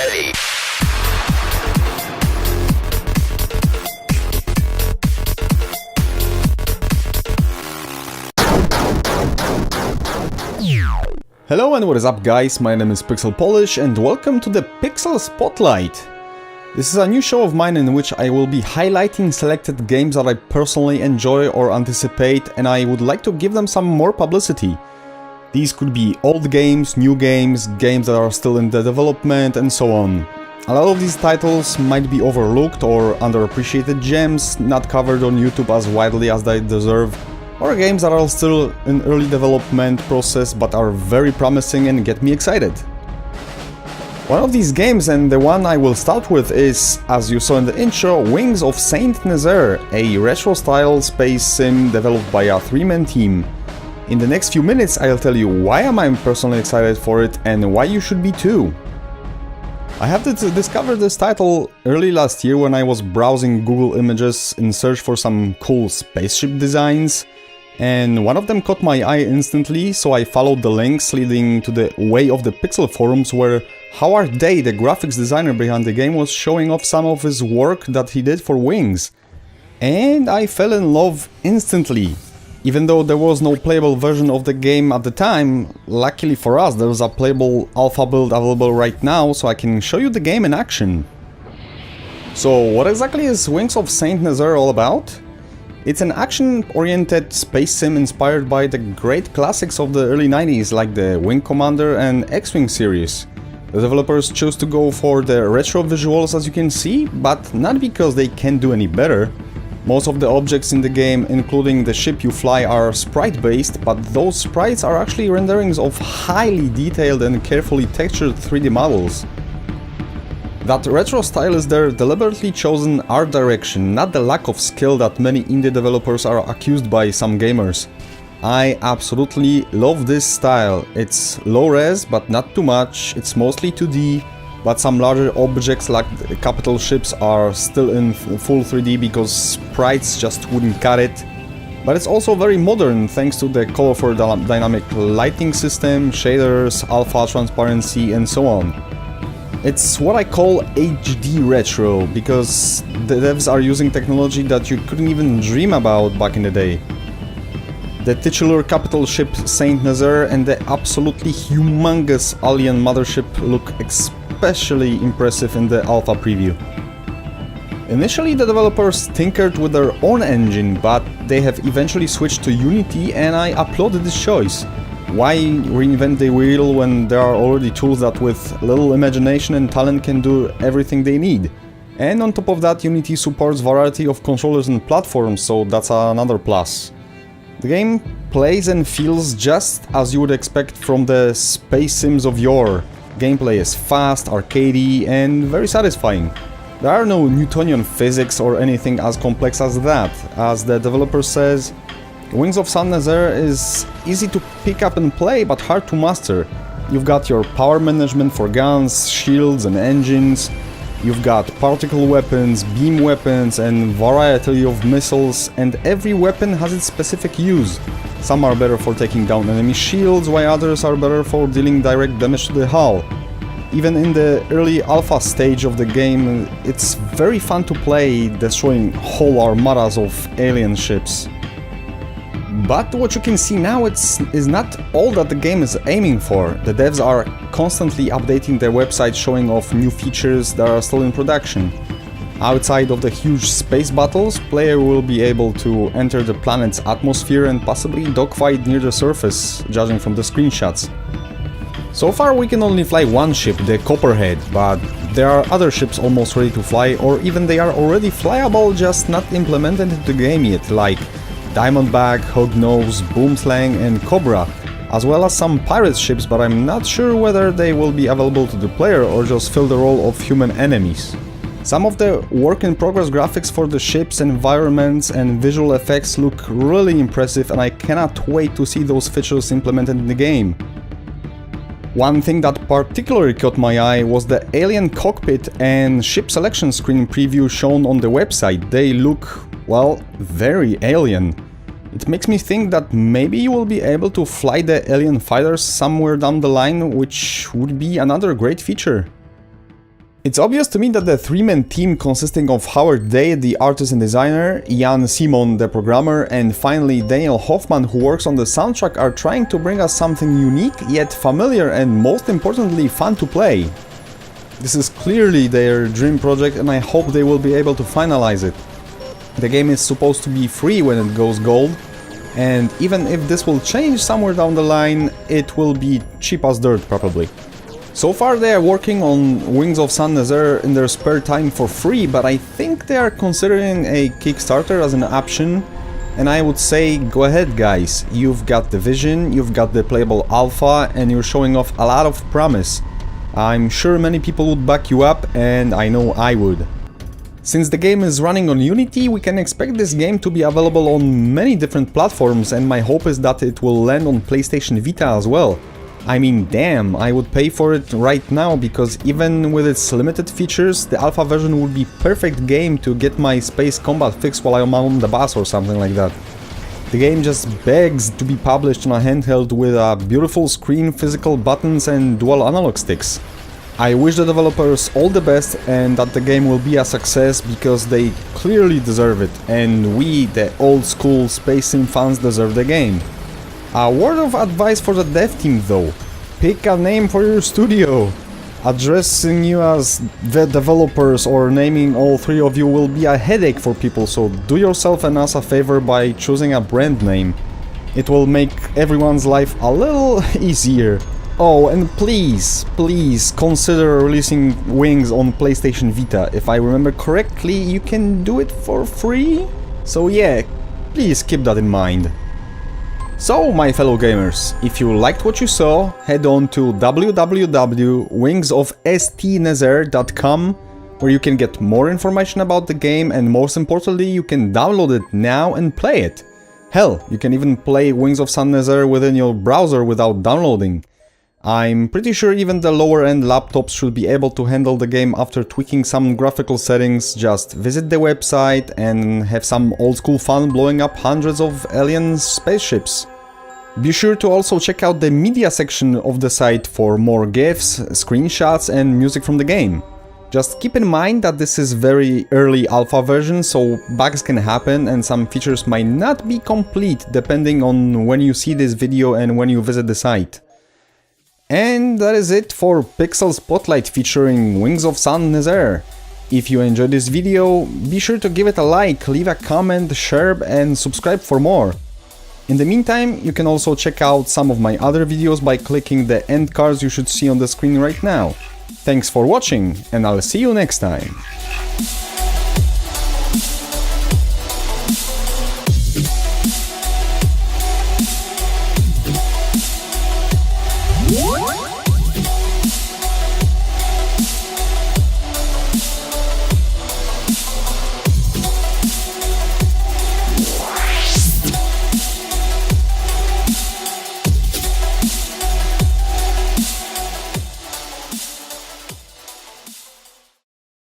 ready. Hello and what is up guys, my name is PixelPolish and welcome to the Pixel Spotlight. This is a new show of mine in which I will be highlighting selected games that I personally enjoy or anticipate, and I would like to give them some more publicity. These could be old games, new games, games that are still in the development and so on. A lot of these titles might be overlooked or underappreciated gems, not covered on YouTube as widely as they deserve, or games that are still in early development process but are very promising and get me excited. One of these games, and the one I will start with, is, as you saw in the intro, Wings of Saint Nazaire, a retro-style space sim developed by a three-man team. In the next few minutes I'll tell you why am I personally excited for it and why you should be too. I have discovered this title early last year when I was browsing Google Images in search for some cool spaceship designs, and one of them caught my eye instantly, so I followed the links leading to the Way of the Pixel forums where Howard Day, the graphics designer behind the game, was showing off some of his work that he did for Wings. And I fell in love instantly. Even though there was no playable version of the game at the time, luckily for us there's a playable alpha build available right now, so I can show you the game in action. So what exactly is Wings of Saint Nazaire all about? It's an action-oriented space sim inspired by the great classics of the early 90s like the Wing Commander and X-Wing series. The developers chose to go for the retro visuals, as you can see, but not because they can't do any better. Most of the objects in the game, including the ship you fly, are sprite-based, but those sprites are actually renderings of highly detailed and carefully textured 3D models. That retro style is their deliberately chosen art direction, not the lack of skill that many indie developers are accused by some gamers. I absolutely love this style. It's low res, but not too much. It's mostly 2D, but some larger objects like the capital ships are still in full 3D because sprites just wouldn't cut it. But it's also very modern thanks to the colorful dynamic lighting system, shaders, alpha transparency and so on. It's what I call HD retro, because the devs are using technology that you couldn't even dream about back in the day. The titular capital ship Saint Nazaire and the absolutely humongous alien mothership look especially impressive in the alpha preview. Initially the developers tinkered with their own engine, but they have eventually switched to Unity, and I applauded this choice. Why reinvent the wheel when there are already tools that with little imagination and talent can do everything they need? And on top of that, Unity supports variety of controllers and platforms, so that's another plus. The game plays and feels just as you would expect from the space sims of yore. Gameplay is fast, arcadey, and very satisfying. There are no Newtonian physics or anything as complex as that. As the developer says, Wings of Saint Nazaire is easy to pick up and play, but hard to master. You've got your power management for guns, shields and engines. You've got particle weapons, beam weapons and variety of missiles, and every weapon has its specific use. Some are better for taking down enemy shields, while others are better for dealing direct damage to the hull. Even in the early alpha stage of the game, it's very fun to play, destroying whole armadas of alien ships. But what you can see now is not all that the game is aiming for. The devs are constantly updating their website, showing off new features that are still in production. Outside of the huge space battles, player will be able to enter the planet's atmosphere and possibly dogfight near the surface, judging from the screenshots. So far we can only fly one ship, the Copperhead, but there are other ships almost ready to fly, or even they are already flyable, just not implemented into the game yet, like Diamondback, Hognose, Boomslang and Cobra, as well as some pirate ships, but I'm not sure whether they will be available to the player or just fill the role of human enemies. Some of the work-in-progress graphics for the ships, environments and visual effects look really impressive, and I cannot wait to see those features implemented in the game. One thing that particularly caught my eye was the alien cockpit and ship selection screen preview shown on the website. They look, well, very alien. It makes me think that maybe you will be able to fly the alien fighters somewhere down the line, which would be another great feature. It's obvious to me that the three-man team consisting of Howard Day, the artist and designer, Jan Simon, the programmer, and finally Daniel Hoffman, who works on the soundtrack, are trying to bring us something unique, yet familiar and most importantly fun to play. This is clearly their dream project and I hope they will be able to finalize it. The game is supposed to be free when it goes gold, and even if this will change somewhere down the line, it will be cheap as dirt probably. So far they are working on Wings of Saint Nazaire in their spare time for free, but I think they are considering a Kickstarter as an option, and I would say go ahead guys, you've got the vision, you've got the playable alpha, and you're showing off a lot of promise. I'm sure many people would back you up, and I know I would. Since the game is running on Unity, we can expect this game to be available on many different platforms, and my hope is that it will land on PlayStation Vita as well. I mean, damn, I would pay for it right now, because even with its limited features, the alpha version would be perfect game to get my space combat fix while I'm on the bus or something like that. The game just begs to be published on a handheld with a beautiful screen, physical buttons and dual analog sticks. I wish the developers all the best and that the game will be a success, because they clearly deserve it, and we, the old school space sim fans, deserve the game. A word of advice for the dev team though: pick a name for your studio. Addressing you as the developers or naming all three of you will be a headache for people, so do yourself and us a favor by choosing a brand name. It will make everyone's life a little easier. Oh, and please consider releasing Wings on PlayStation Vita. If I remember correctly, you can do it for free? So yeah, please keep that in mind. So, my fellow gamers, if you liked what you saw, head on to www.wingsofstnazaire.com, where you can get more information about the game, and most importantly, you can download it now and play it. Hell, you can even play Wings of Saint Nazaire within your browser without downloading. I'm pretty sure even the lower-end laptops should be able to handle the game after tweaking some graphical settings. Just visit the website and have some old-school fun blowing up hundreds of alien spaceships. Be sure to also check out the media section of the site for more GIFs, screenshots and music from the game. Just keep in mind that this is very early alpha version, so bugs can happen and some features might not be complete depending on when you see this video and when you visit the site. And that is it for Pixel Spotlight featuring Wings of Saint Nazaire. If you enjoyed this video, be sure to give it a like, leave a comment, share and subscribe for more. In the meantime, you can also check out some of my other videos by clicking the end cards you should see on the screen right now. Thanks for watching, and I'll see you next time.